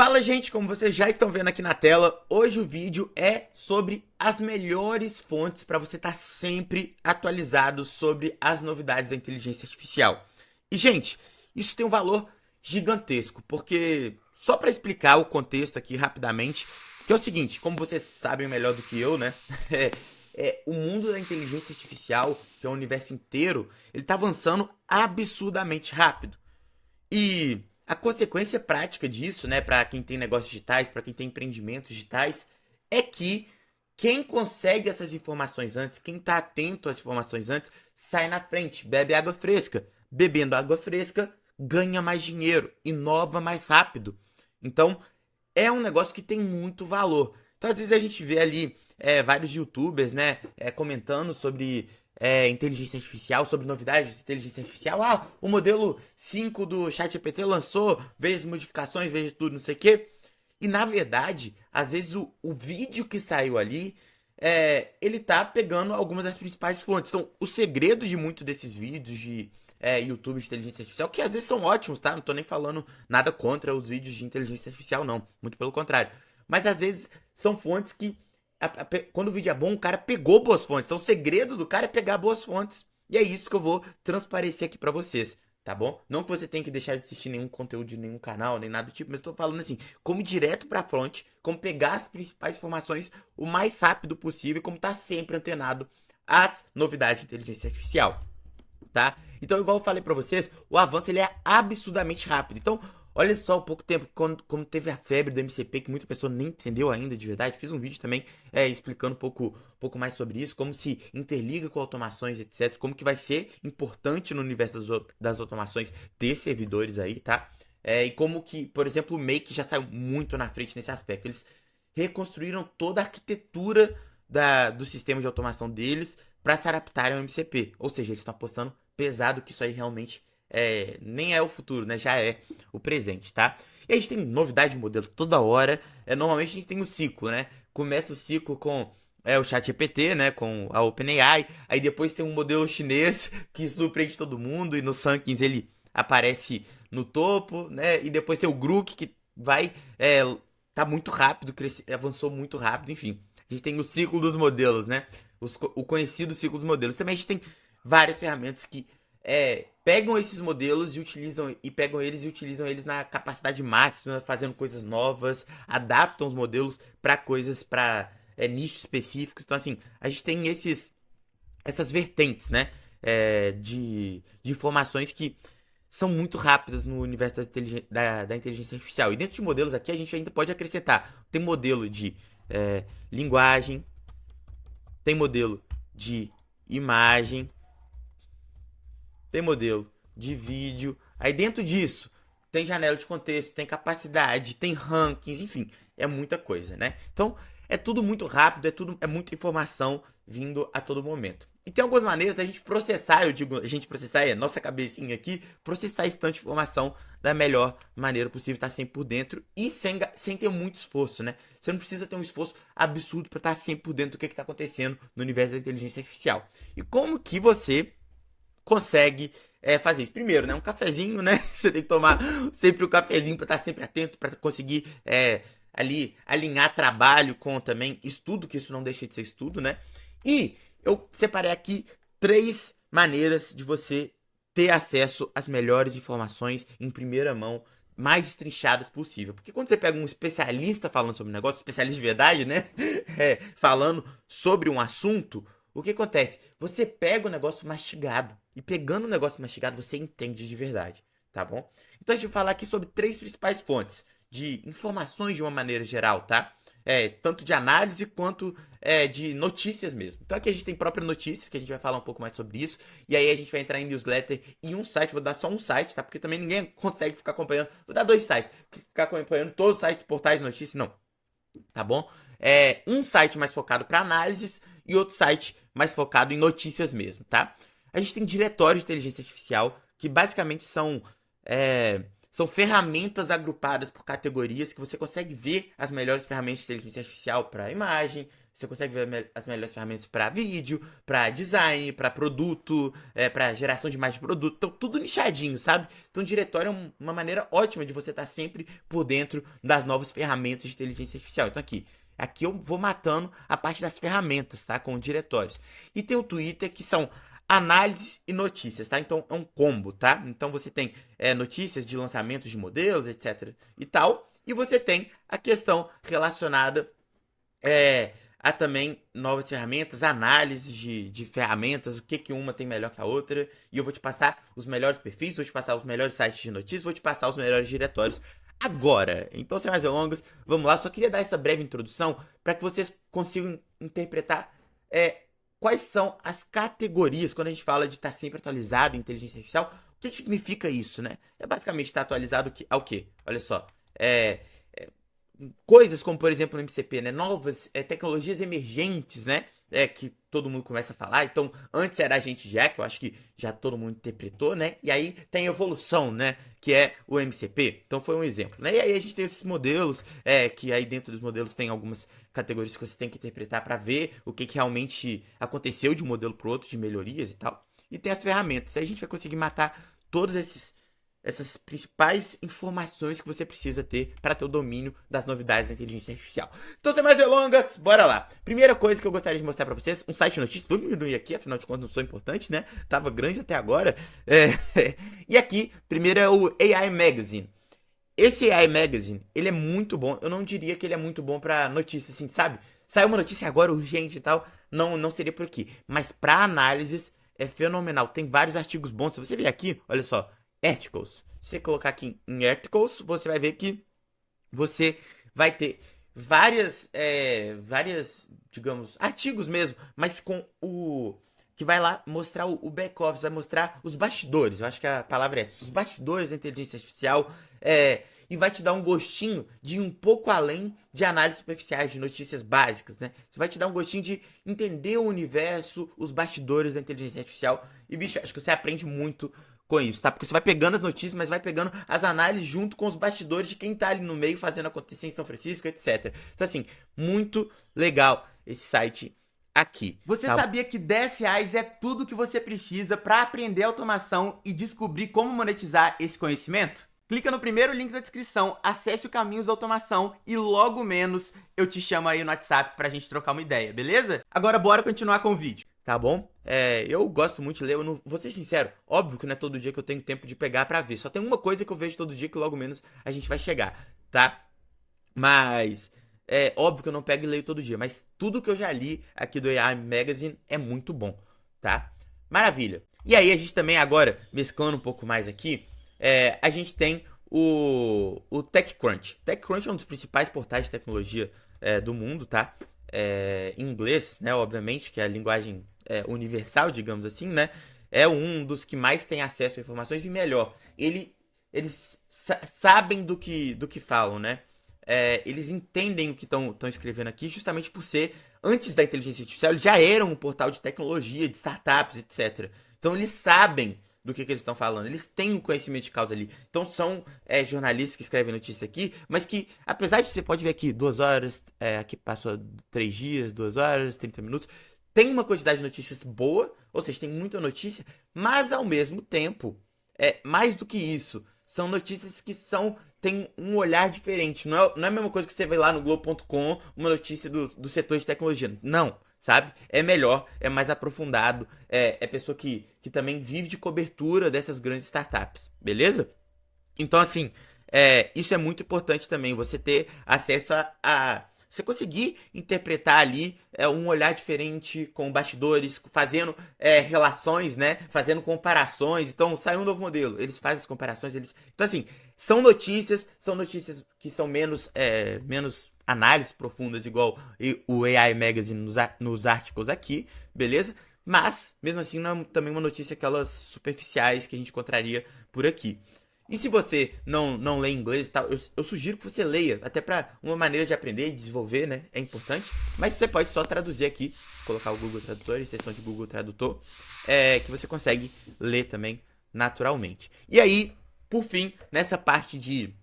Fala, gente, como vocês já estão vendo aqui na tela, hoje o vídeo é sobre as melhores fontes para você estar sempre atualizado sobre as novidades da inteligência artificial. E, gente, isso tem um valor gigantesco, porque só para explicar o contexto aqui rapidamente, que é o seguinte, como vocês sabem melhor do que eu, né? O mundo da inteligência artificial, que é o universo inteiro, ele tá avançando absurdamente rápido. E a consequência prática disso, né, para quem tem negócios digitais, para quem tem empreendimentos digitais, é que quem consegue essas informações antes, quem está atento às informações antes, sai na frente, bebe água fresca. Bebendo água fresca, ganha mais dinheiro, inova mais rápido. Então, é um negócio que tem muito valor. Então, às vezes a gente vê ali vários youtubers, né, comentando sobre inteligência artificial, sobre novidades de inteligência artificial. Ah, o modelo 5 do ChatGPT lançou, veja as modificações, veja tudo, não sei o quê. E, na verdade, às vezes o vídeo que saiu ali, ele tá pegando algumas das principais fontes. Então, o segredo de muito desses vídeos de YouTube de inteligência artificial, que às vezes são ótimos, tá? Não tô nem falando nada contra os vídeos de inteligência artificial, não. Muito pelo contrário. Mas, às vezes, são fontes que quando o vídeo é bom, o cara pegou boas fontes. Então, o segredo do cara é pegar boas fontes. E é isso que eu vou transparecer aqui pra vocês, tá bom? Não que você tenha que deixar de assistir nenhum conteúdo de nenhum canal, nem nada do tipo, mas eu tô falando assim, como ir direto pra fonte, como pegar as principais informações o mais rápido possível, como tá sempre antenado às novidades de inteligência artificial, tá? Então, igual eu falei pra vocês, o avanço ele é absurdamente rápido. Então, olha só o pouco tempo, como teve a febre do MCP, que muita pessoa nem entendeu ainda de verdade. Fiz um vídeo também explicando um pouco mais sobre isso, como se interliga com automações, etc. Como que vai ser importante no universo das automações ter servidores aí, tá? E como que, por exemplo, o Make já saiu muito na frente nesse aspecto. Eles reconstruíram toda a arquitetura do sistema de automação deles para se adaptarem ao MCP. Ou seja, eles estão apostando pesado que isso aí realmente nem é o futuro, né? Já é o presente, tá? E a gente tem novidade de modelo toda hora. Normalmente a gente tem um ciclo, né? Começa o ciclo com o ChatGPT, né? Com a OpenAI. Aí depois tem um modelo chinês que surpreende todo mundo e nos rankings ele aparece no topo, né? E depois tem o Grok que vai tá muito rápido, avançou muito rápido, enfim. A gente tem o ciclo dos modelos, né? O conhecido ciclo dos modelos. Também a gente tem várias ferramentas que pegam esses modelos e utilizam eles na capacidade máxima, fazendo coisas novas, adaptam os modelos para coisas, para nichos específicos. Então, assim, a gente tem essas vertentes, né, de informações que são muito rápidas no universo da inteligência artificial. E dentro de modelos aqui a gente ainda pode acrescentar. Tem modelo de linguagem, tem modelo de imagem, tem modelo de vídeo. Aí dentro disso tem janela de contexto, tem capacidade, tem rankings, enfim, é muita coisa, né? Então é tudo muito rápido, é muita informação vindo a todo momento. E tem algumas maneiras da gente processar, eu digo, a gente processar nossa cabecinha aqui, processar esse tanto de informação da melhor maneira possível, estar sempre por dentro e sem ter muito esforço, né? Você não precisa ter um esforço absurdo para estar sempre por dentro do que está acontecendo no universo da inteligência artificial. E como que você consegue fazer isso? Primeiro, né? Um cafezinho, né? Você tem que tomar sempre o cafezinho para estar sempre atento, para conseguir ali alinhar trabalho com também estudo, que isso não deixa de ser estudo, né? E eu separei aqui 3 maneiras de você ter acesso às melhores informações em primeira mão, mais destrinchadas possível. Porque quando você pega um especialista falando sobre um negócio, especialista de verdade, né? Falando sobre um assunto, o que acontece? Você pega o negócio mastigado. E pegando o negócio mastigado, você entende de verdade, tá bom? Então a gente vai falar aqui sobre 3 principais fontes de informações de uma maneira geral, tá? Tanto de análise quanto de notícias mesmo. Então aqui a gente tem própria notícia, que a gente vai falar um pouco mais sobre isso. E aí a gente vai entrar em newsletter e um site. Vou dar só um site, tá? Porque também ninguém consegue ficar acompanhando. Vou dar 2 sites. Ficar acompanhando todos os sites, portais de notícias, não. Tá bom? Um site mais focado para análises e outro site mais focado em notícias mesmo, tá? A gente tem diretórios de inteligência artificial, que basicamente são ferramentas agrupadas por categorias que você consegue ver as melhores ferramentas de inteligência artificial para imagem, você consegue ver as melhores ferramentas para vídeo, para design, para produto, para geração de imagem de produto. Então, tudo nichadinho, sabe? Então, o diretório é uma maneira ótima de você estar sempre por dentro das novas ferramentas de inteligência artificial. Então, aqui eu vou matando a parte das ferramentas, tá? Com diretórios. E tem o Twitter, que são análises e notícias, tá? Então, é um combo, tá? Então, você tem notícias de lançamentos de modelos, etc. e tal. E você tem a questão relacionada há também novas ferramentas, análise de ferramentas, o que uma tem melhor que a outra. E eu vou te passar os melhores perfis, vou te passar os melhores sites de notícias, vou te passar os melhores diretórios agora. Então, sem mais delongas, vamos lá. Só queria dar essa breve introdução para que vocês consigam interpretar quais são as categorias quando a gente fala de estar sempre atualizado em inteligência artificial. O que significa isso, né? É basicamente estar atualizado ao quê? Olha só. Coisas como, por exemplo, no MCP, né? Novas tecnologias emergentes, né? Que todo mundo começa a falar. Então, antes era agente já, que eu acho que já todo mundo interpretou, né? E aí tem evolução, né? Que é o MCP. Então, foi um exemplo, né? E aí a gente tem esses modelos, que aí dentro dos modelos tem algumas categorias que você tem que interpretar para ver o que realmente aconteceu de um modelo para o outro, de melhorias e tal. E tem as ferramentas. Aí a gente vai conseguir matar todos essas principais informações que você precisa ter para ter o domínio das novidades da inteligência artificial. Então, sem mais delongas, bora lá. Primeira coisa que eu gostaria de mostrar para vocês, um site de notícias. Vou diminuir aqui, afinal de contas não sou importante, né? Tava grande até agora. E aqui, primeiro é o AI Magazine. Esse AI Magazine, ele é muito bom. Eu não diria que ele é muito bom para notícias, assim, sabe? Saiu uma notícia agora urgente e tal, não seria por aqui. Mas para análises é fenomenal. Tem vários artigos bons. Se você ver aqui, olha só, articles. Se você colocar aqui em articles, você vai ver que você vai ter várias, digamos, artigos mesmo, mas com que vai lá mostrar o back-office, vai mostrar os bastidores. Eu acho que a palavra é essa, os bastidores da inteligência artificial, e vai te dar um gostinho de ir um pouco além de análises superficiais, de notícias básicas, né? Você vai te dar um gostinho de entender o universo, os bastidores da inteligência artificial. E, bicho, acho que você aprende muito com isso, tá? Porque você vai pegando as notícias, mas vai pegando as análises junto com os bastidores de quem tá ali no meio fazendo acontecer em São Francisco, etc. Então, assim, muito legal esse site aqui. Você sabia que R$10 é tudo que você precisa para aprender automação e descobrir como monetizar esse conhecimento? Clica no primeiro link da descrição, acesse o Caminhos da Automação e logo menos eu te chamo aí no WhatsApp pra gente trocar uma ideia, beleza? Agora bora continuar com o vídeo. Tá bom? Eu gosto muito de ler, vou ser sincero, óbvio que não é todo dia que eu tenho tempo de pegar pra ver, só tem uma coisa que eu vejo todo dia que logo menos a gente vai chegar, tá? Mas, óbvio que eu não pego e leio todo dia, mas tudo que eu já li aqui do AI Magazine é muito bom, tá? Maravilha! E aí a gente também agora, mesclando um pouco mais aqui, a gente tem o TechCrunch. TechCrunch é um dos principais portais de tecnologia do mundo, tá? Em inglês, né, obviamente, que é a linguagem universal, digamos assim, né? É um dos que mais tem acesso a informações e melhor, eles sabem do que falam, né? Eles entendem o que estão escrevendo aqui, justamente por ser, antes da inteligência artificial, eles já eram um portal de tecnologia, de startups, etc. Então eles sabem do que eles estão falando, eles têm um conhecimento de causa ali. Então são jornalistas que escrevem notícia aqui, mas que, apesar de você pode ver aqui 2 horas, aqui passou 3 dias, 2 horas, 30 minutos, tem uma quantidade de notícias boa, ou seja, tem muita notícia, mas ao mesmo tempo, mais do que isso, são notícias que tem um olhar diferente. Não é a mesma coisa que você vê lá no Globo.com, uma notícia do setor de tecnologia. Não, sabe? É melhor, é mais aprofundado, é pessoa que também vive de cobertura dessas grandes startups, beleza? Então, assim, isso é muito importante também, você ter acesso você conseguir interpretar ali um olhar diferente com bastidores, fazendo relações, né? Fazendo comparações. Então, sai um novo modelo, eles fazem as comparações. Então, assim, são notícias que são menos análises profundas, igual o AI Magazine nos artigos aqui, beleza? Mas, mesmo assim, não é também uma notícia aquelas superficiais que a gente encontraria por aqui. E se você não lê inglês e tal, eu sugiro que você leia, até pra uma maneira de aprender e desenvolver, né? É importante. Mas você pode só traduzir aqui, colocar o Google Tradutor, extensão de Google Tradutor, que você consegue ler também naturalmente. E aí, por fim, nessa parte de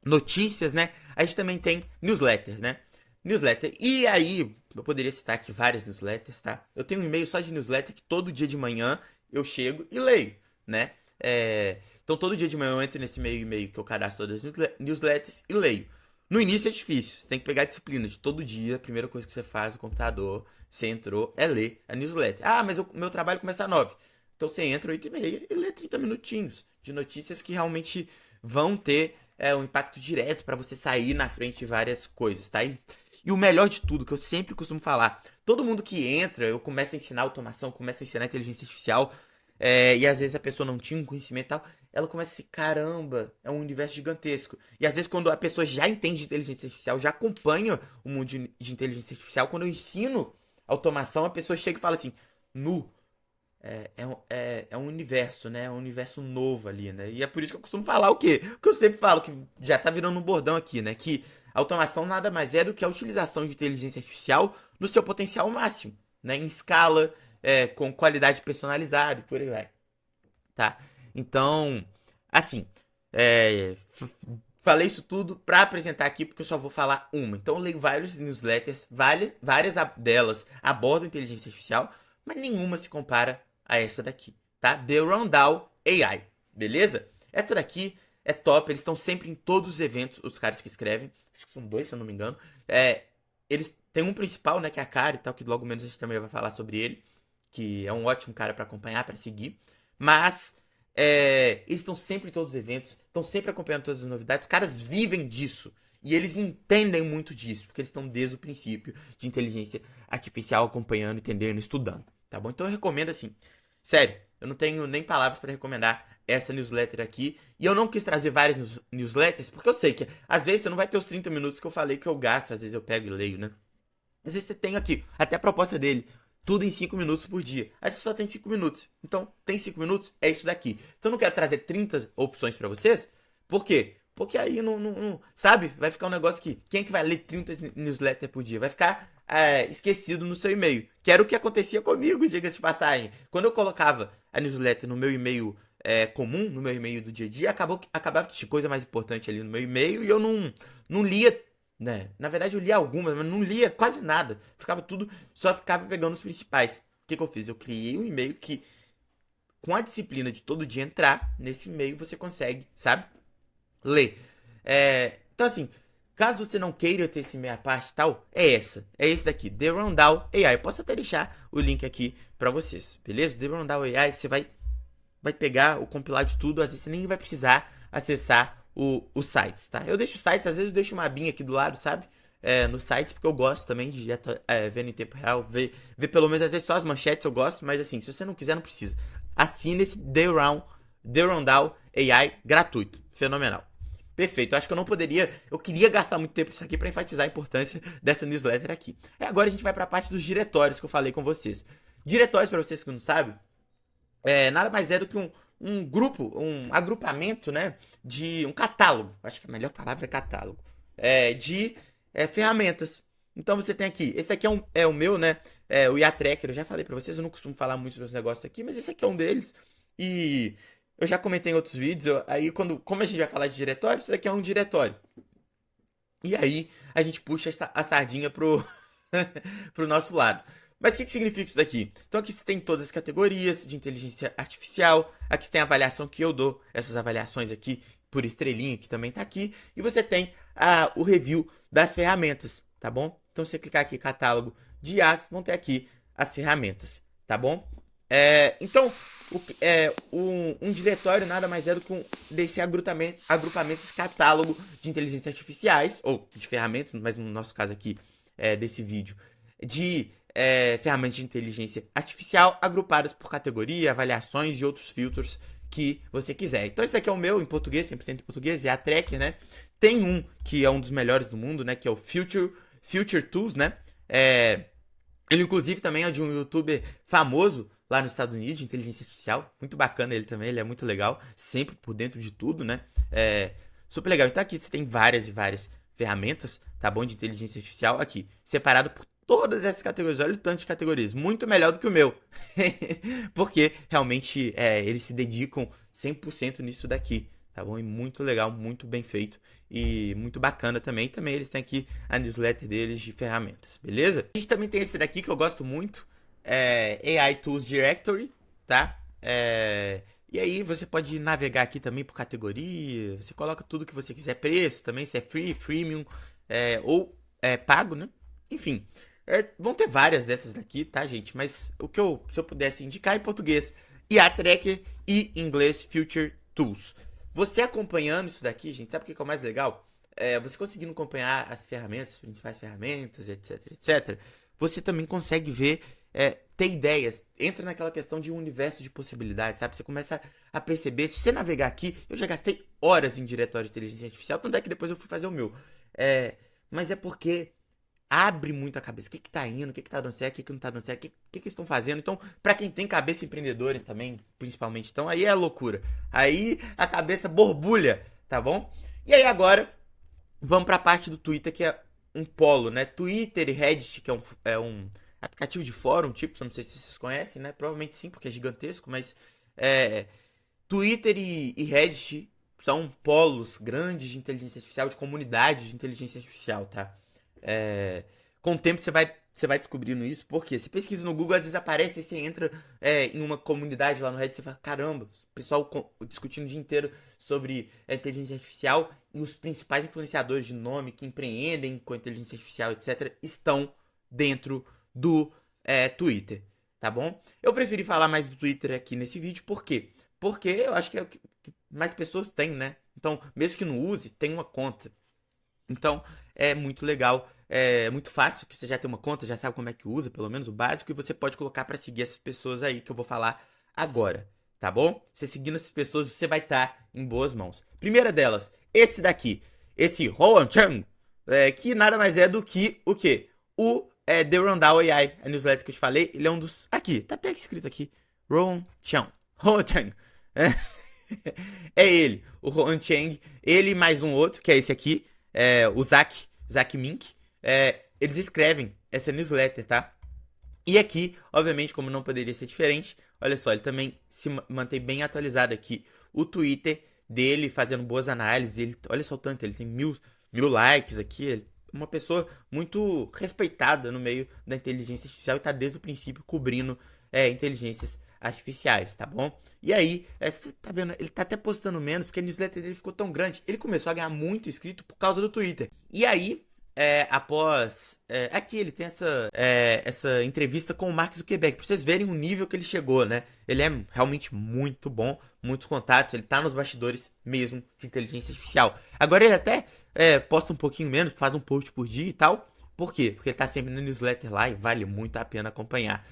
notícias, né? A gente também tem newsletters, né? newsletter. E aí, eu poderia citar aqui várias newsletters, tá? Eu tenho um e-mail só de newsletter que todo dia de manhã eu chego e leio, né? Então, todo dia de manhã eu entro nesse e-mail que eu cadastro todas as newsletters e leio. No início é difícil, você tem que pegar a disciplina de todo dia, a primeira coisa que você faz no computador, você entrou, é ler a newsletter. Ah, mas o meu trabalho começa às 9. Então você entra às 8h30 e lê 30 minutinhos de notícias que realmente vão ter um impacto direto para você sair na frente de várias coisas, tá? E o melhor de tudo, que eu sempre costumo falar, todo mundo que entra, eu começo a ensinar automação, começo a ensinar inteligência artificial, e às vezes a pessoa não tinha um conhecimento e tal, ela começa assim, caramba, é um universo gigantesco. E às vezes quando a pessoa já entende de inteligência artificial, já acompanha o mundo de inteligência artificial, quando eu ensino automação, a pessoa chega e fala assim, é um universo, né? É um universo novo ali, né? E é por isso que eu costumo falar o quê? O que eu sempre falo, que já tá virando um bordão aqui, né? Que automação nada mais é do que a utilização de inteligência artificial no seu potencial máximo, né? Em escala, com qualidade personalizada e por aí vai, tá? Então, assim, falei isso tudo pra apresentar aqui porque eu só vou falar uma. Então eu leio vários newsletters, várias delas abordam inteligência artificial, mas nenhuma se compara a essa daqui, tá? The Rundown AI, beleza? Essa daqui é top, eles estão sempre em todos os eventos, os caras que escrevem, acho que são 2, se eu não me engano. Eles têm um principal, né, que é a cara e tal, que logo menos a gente também vai falar sobre ele, que é um ótimo cara pra acompanhar, pra seguir, mas eles estão sempre em todos os eventos, estão sempre acompanhando todas as novidades, os caras vivem disso. E eles entendem muito disso, porque eles estão desde o princípio de inteligência artificial acompanhando, entendendo, estudando, tá bom? Então eu recomendo assim, sério, eu não tenho nem palavras para recomendar essa newsletter aqui. E eu não quis trazer várias newsletters, porque eu sei que às vezes você não vai ter os 30 minutos que eu falei que eu gasto, às vezes eu pego e leio, né? Às vezes você tem aqui, até a proposta dele, tudo em 5 minutos por dia. Aí você só tem 5 minutos. Então, tem 5 minutos, é isso daqui. Então eu não quero trazer 30 opções para vocês, por quê? Porque aí não, sabe? Vai ficar um negócio que quem é que vai ler 30 newsletters por dia? Vai ficar esquecido no seu e-mail. Que era o que acontecia comigo, diga-se de passagem. Quando eu colocava a newsletter no meu e-mail comum, no meu e-mail do dia a dia, acabava que tinha coisa mais importante ali no meu e-mail e eu não lia, né? Na verdade eu lia algumas, mas não lia quase nada. Só ficava pegando os principais. O que eu fiz? Eu criei um e-mail que, com a disciplina de todo dia entrar nesse e-mail, você consegue, sabe? Ler. Então, assim, caso você não queira ter esse meia parte e tal, é esse daqui, The Rundown AI. Eu posso até deixar o link aqui pra vocês, beleza? The Rundown AI, você vai pegar o compilado de tudo, às vezes você nem vai precisar acessar os sites, tá? Eu deixo sites, às vezes eu deixo uma abinha aqui do lado, sabe? Nos sites, porque eu gosto também de ver em tempo real, ver pelo menos às vezes só as manchetes eu gosto, mas assim, se você não quiser, não precisa. Assine esse The Rundown AI gratuito, fenomenal. Perfeito, eu acho que eu queria gastar muito tempo nisso aqui para enfatizar a importância dessa newsletter aqui. Agora a gente vai para a parte dos diretórios que eu falei com vocês. Diretórios, para vocês que não sabem, nada mais é do que um grupo, um agrupamento, né, de um catálogo, acho que a melhor palavra é catálogo, de ferramentas. Então você tem aqui, esse aqui é o meu, né, o IA Tracker, eu já falei para vocês, eu não costumo falar muito dos meus negócios aqui, mas esse aqui é um deles, e eu já comentei em outros vídeos, aí como a gente vai falar de diretório, isso daqui é um diretório. E aí a gente puxa a sardinha pro nosso lado. Mas o que significa isso daqui? Então aqui você tem todas as categorias de inteligência artificial, aqui você tem a avaliação que eu dou, essas avaliações aqui por estrelinha, que também tá aqui, e você tem o review das ferramentas, tá bom? Então se você clicar aqui catálogo de IAs, vão ter aqui as ferramentas, tá bom? Então, um diretório nada mais é do que desse agrupamento, esse catálogo de inteligências artificiais, ou de ferramentas, mas no nosso caso aqui, desse vídeo, de ferramentas de inteligência artificial agrupadas por categoria, avaliações e outros filtros que você quiser. Então esse aqui é o meu, em português, 100% em português, é a Tracker, né? Tem um que é um dos melhores do mundo, né? Que é o Future Tools, né? Ele inclusive também é de um youtuber famoso lá nos Estados Unidos, de inteligência artificial. Muito bacana ele também, ele é muito legal, sempre por dentro de tudo, né? Super legal. Então aqui você tem várias e várias ferramentas, tá bom? De inteligência artificial aqui, separado por todas essas categorias. Olha o tanto de categorias, muito melhor do que o meu. Porque realmente eles se dedicam 100% nisso daqui, tá bom? E muito legal, muito bem feito e muito bacana também. Também eles têm aqui a newsletter deles de ferramentas, beleza? A gente também tem esse daqui que eu gosto muito, AI Tools Directory, tá? E aí você pode navegar aqui também por categoria, você coloca tudo que você quiser, preço também, se é free, freemium, ou pago, né? Enfim, vão ter várias dessas daqui, tá, gente? Mas se eu pudesse indicar em português, IA Tracker e em inglês Future Tools. Você acompanhando isso daqui, gente, sabe o que é o mais legal? Você conseguindo acompanhar as ferramentas, as principais ferramentas, etc, etc. Você também consegue ver, ter ideias. Entra naquela questão de um universo de possibilidades, sabe? Você começa a perceber. Se você navegar aqui, eu já gastei horas em diretório de inteligência artificial, tanto é que depois eu fui fazer o meu. Mas é porque abre muito a cabeça. O que tá indo, o que tá dando certo, o que não tá dando certo, o que eles estão fazendo. Então, pra quem tem cabeça empreendedora também, principalmente, então aí é loucura. Aí a cabeça borbulha, tá bom? E aí agora, vamos pra parte do Twitter, que é um polo, né? Twitter e Reddit, que é um aplicativo de fórum, tipo, não sei se vocês conhecem, né? Provavelmente sim, porque é gigantesco, mas Twitter e Reddit são polos grandes de inteligência artificial, de comunidades de inteligência artificial, tá? Com o tempo você vai descobrindo isso, porque você pesquisa no Google, às vezes aparece, aí você entra em uma comunidade lá no Reddit, você fala, caramba, o pessoal discutindo o dia inteiro sobre a inteligência artificial e os principais influenciadores de nome que empreendem com a inteligência artificial, etc., estão dentro do Twitter, tá bom? Eu preferi falar mais do Twitter aqui nesse vídeo, por quê? Porque eu acho que é o que mais pessoas têm, né? Então, mesmo que não use, tem uma conta. Então, é muito legal, é muito fácil, que você já tem uma conta, já sabe como é que usa, pelo menos o básico, e você pode colocar para seguir essas pessoas aí que eu vou falar agora, tá bom? Você seguindo essas pessoas, você vai estar em boas mãos. Primeira delas, esse daqui, esse Rowan Chang, que nada mais é do que o quê? The Rundown AI, a newsletter que eu te falei, ele é um dos... Aqui, tá até escrito aqui, Rowan Chang. Rowan Chang. É ele, o Rowan Chang, ele e mais um outro, que é esse aqui, o Zach Mink, eles escrevem essa newsletter, tá? E aqui, obviamente, como não poderia ser diferente, olha só, ele também se mantém bem atualizado aqui. O Twitter dele fazendo boas análises, olha só o tanto, ele tem mil likes aqui, ele é uma pessoa muito respeitada no meio da inteligência artificial e tá desde o princípio cobrindo inteligências artificiais, tá bom? E aí, você tá vendo, ele tá até postando menos, porque a newsletter dele ficou tão grande. Ele começou a ganhar muito inscrito por causa do Twitter. E aí, aqui ele tem essa entrevista com o Mark Zuckerberg, pra vocês verem o nível que ele chegou, né? Ele é realmente muito bom, muitos contatos, ele tá nos bastidores mesmo de inteligência artificial. Agora ele até posta um pouquinho menos, faz um post por dia e tal. Por quê? Porque ele tá sempre na newsletter lá e vale muito a pena acompanhar.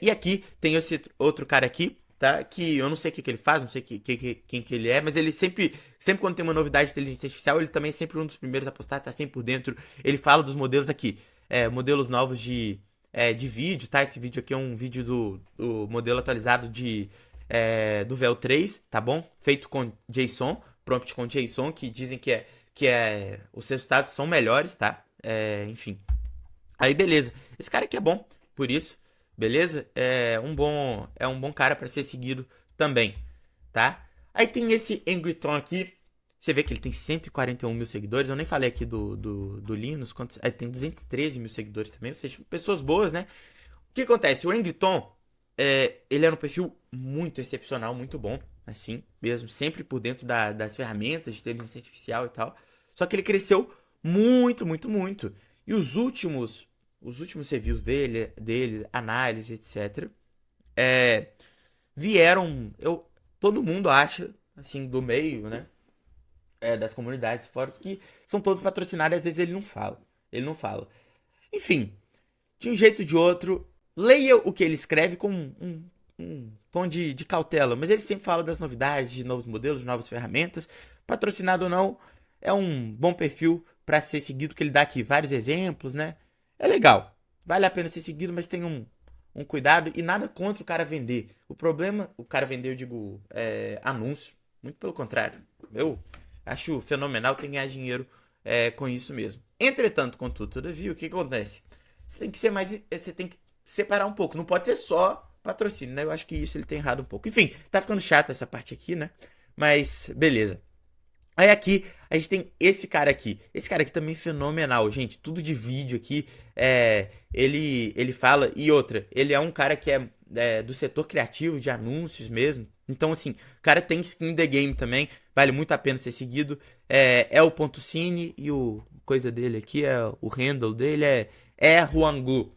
E aqui tem esse outro cara aqui, tá? Que eu não sei o que ele faz, não sei quem que ele é, mas ele sempre quando tem uma novidade de inteligência artificial, ele também é sempre um dos primeiros a postar, tá sempre por dentro. Ele fala dos modelos aqui, modelos novos de vídeo, tá? Esse vídeo aqui é um vídeo do modelo atualizado do Veo 3, tá bom? Feito com JSON, prompt com JSON, que dizem que os resultados são melhores, tá? Enfim. Aí, beleza. Esse cara aqui é bom, por isso. Beleza? É um bom cara para ser seguido também, tá? Aí tem esse Angry Tom aqui. Você vê que ele tem 141 mil seguidores. Eu nem falei aqui do Linus. Tem 213 mil seguidores também. Ou seja, pessoas boas, né? O que acontece? O Angry Tom, ele era um perfil muito excepcional, muito bom. Assim, mesmo. Sempre por dentro das ferramentas de inteligência artificial e tal. Só que ele cresceu muito, muito, muito. E os últimos reviews dele, análise, etc., vieram... todo mundo acha, assim, do meio, né? Das comunidades fora, que são todos patrocinados, às vezes ele não fala. Enfim, de um jeito ou de outro, leia o que ele escreve com um tom de cautela, mas ele sempre fala das novidades, de novos modelos, de novas ferramentas. Patrocinado ou não, é um bom perfil para ser seguido, que ele dá aqui vários exemplos, né? É legal, vale a pena ser seguido, mas tem um cuidado e nada contra o cara vender. O problema, o cara vender, eu digo, anúncio, muito pelo contrário. Eu acho fenomenal, tem que ganhar dinheiro com isso mesmo. Entretanto, contudo, todavia, o que acontece? Você tem que separar um pouco, não pode ser só patrocínio, né? Eu acho que isso ele tem errado um pouco. Enfim, tá ficando chato essa parte aqui, né? Mas, beleza. Aí aqui, a gente tem esse cara aqui. Esse cara aqui também é fenomenal, gente. Tudo de vídeo aqui. Ele fala. E outra, ele é um cara que é do setor criativo, de anúncios mesmo. Então, assim, o cara tem skin in the game também. Vale muito a pena ser seguido. É o ponto cine e o coisa dele aqui, o handle dele é Huanglu.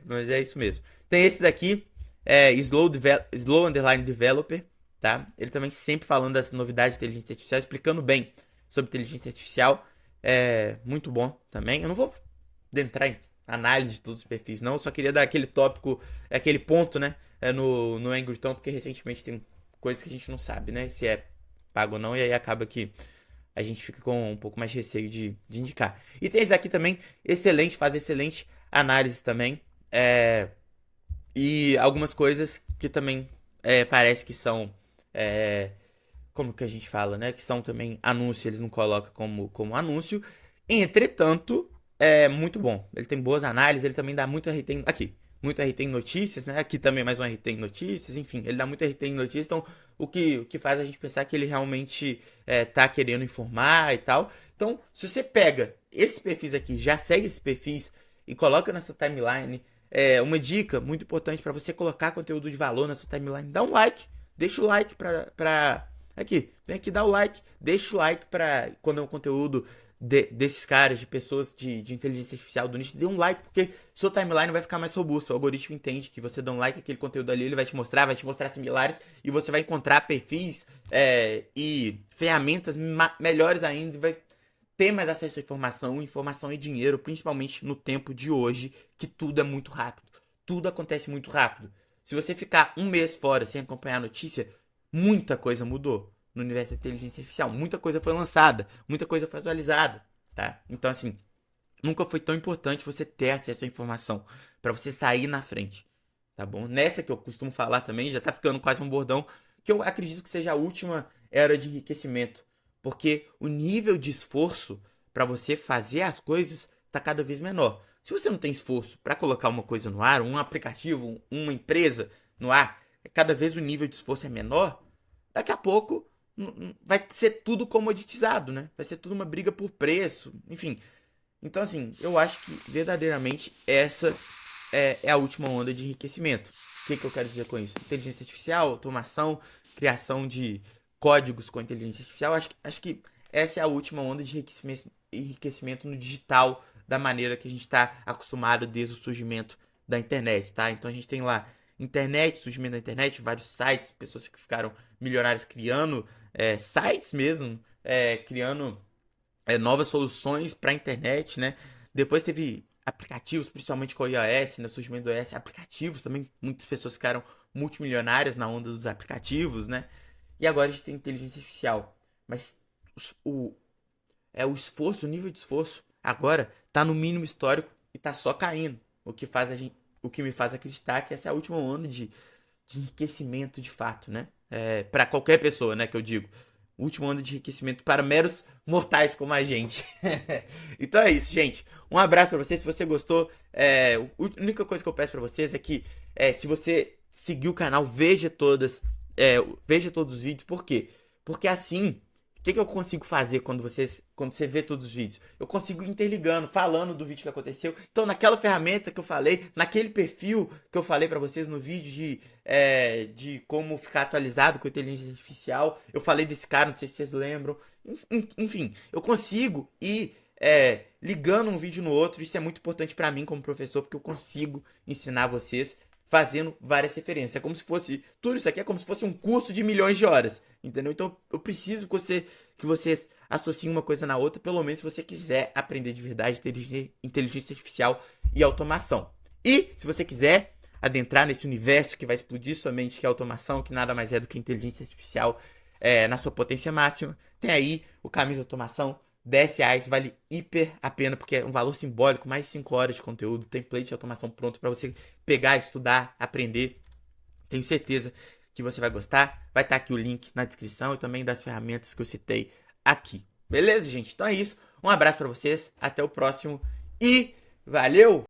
Mas é isso mesmo. Tem esse daqui, Slow Underline Developer, tá? Ele também sempre falando dessa novidade de inteligência artificial, explicando bem sobre inteligência artificial. Muito bom também. Eu não vou entrar em análise de todos os perfis, não. Eu só queria dar aquele tópico, aquele ponto, né? No Angry Tom, porque recentemente tem coisas que a gente não sabe, né? Se é pago ou não, e aí acaba que a gente fica com um pouco mais de receio de indicar. E tem esse daqui também, excelente, faz excelente análise também. E algumas coisas que também parece que são. Como que a gente fala, né? Que são também anúncio, eles não colocam como anúncio. Entretanto, é muito bom. Ele tem boas análises, ele também dá muito RT aqui. Muito RT em notícias, né? Aqui também mais um RT em notícias, enfim, ele dá muito RT em notícias, então o que faz a gente pensar que ele realmente tá querendo informar e tal. Então, se você pega esses perfis aqui, já segue esses perfis e coloca nessa timeline, uma dica muito importante para você colocar conteúdo de valor na sua timeline, dá um like, deixa o like aqui, vem aqui, dá o like, deixa o like pra quando é um conteúdo desses caras, de pessoas de inteligência artificial do nicho, dê um like, porque sua timeline vai ficar mais robusta. O algoritmo entende que você dá um like, aquele conteúdo ali, ele vai te mostrar similares, e você vai encontrar perfis e ferramentas melhores ainda, e vai ter mais acesso à informação. Informação é dinheiro, principalmente no tempo de hoje, que tudo é muito rápido. Tudo acontece muito rápido. Se você ficar um mês fora sem acompanhar a notícia, muita coisa mudou no universo da inteligência artificial. Muita coisa foi lançada, muita coisa foi atualizada, tá? Então, assim, nunca foi tão importante você ter acesso à informação para você sair na frente, tá bom? Nessa que eu costumo falar também, já tá ficando quase um bordão, que eu acredito que seja a última era de enriquecimento, porque o nível de esforço para você fazer as coisas tá cada vez menor. Se você não tem esforço para colocar uma coisa no ar, um aplicativo, uma empresa no ar, cada vez o nível de esforço é menor, daqui a pouco vai ser tudo comoditizado, né? Vai ser tudo uma briga por preço, enfim. Então, assim, eu acho que verdadeiramente essa é a última onda de enriquecimento. O que eu quero dizer com isso? Inteligência artificial, automação, criação de códigos com inteligência artificial. Acho que essa é a última onda de enriquecimento no digital, da maneira que a gente está acostumado desde o surgimento da internet, tá? Então a gente tem lá surgimento da internet, vários sites, pessoas que ficaram milionárias criando sites mesmo, criando novas soluções para a internet, né? Depois teve aplicativos, principalmente com o iOS, no surgimento do iOS, aplicativos também, muitas pessoas ficaram multimilionárias na onda dos aplicativos, né? E agora a gente tem inteligência artificial, mas o esforço, o nível de esforço agora tá no mínimo histórico e tá só caindo, o que me faz acreditar que essa é a última onda de enriquecimento de fato, né? Para qualquer pessoa, né, que eu digo. Última onda de enriquecimento para meros mortais como a gente. Então é isso, gente. Um abraço para vocês. Se você gostou, a única coisa que eu peço para vocês é que se você seguir o canal, veja todos os vídeos. Por quê? Porque assim, o que eu consigo fazer quando você vê todos os vídeos? Eu consigo ir interligando, falando do vídeo que aconteceu. Então, naquela ferramenta que eu falei, naquele perfil que eu falei pra vocês no vídeo de como ficar atualizado com a inteligência artificial, eu falei desse cara, não sei se vocês lembram. Enfim, eu consigo ir ligando um vídeo no outro. Isso é muito importante pra mim como professor, porque eu consigo ensinar vocês fazendo várias referências. É como se fosse, tudo isso aqui é como se fosse um curso de milhões de horas, entendeu? Então eu preciso que vocês associem uma coisa na outra, pelo menos se você quiser aprender de verdade inteligência artificial e automação. E se você quiser adentrar nesse universo que vai explodir sua mente, que é a automação, que nada mais é do que inteligência artificial na sua potência máxima, tem aí o Caminhos da Automação, R$10, vale hiper a pena, porque é um valor simbólico, mais de 5 horas de conteúdo, template de automação pronto para você pegar, estudar, aprender. Tenho certeza que você vai gostar. Vai estar aqui o link na descrição e também das ferramentas que eu citei aqui. Beleza, gente? Então é isso. Um abraço para vocês, até o próximo e valeu!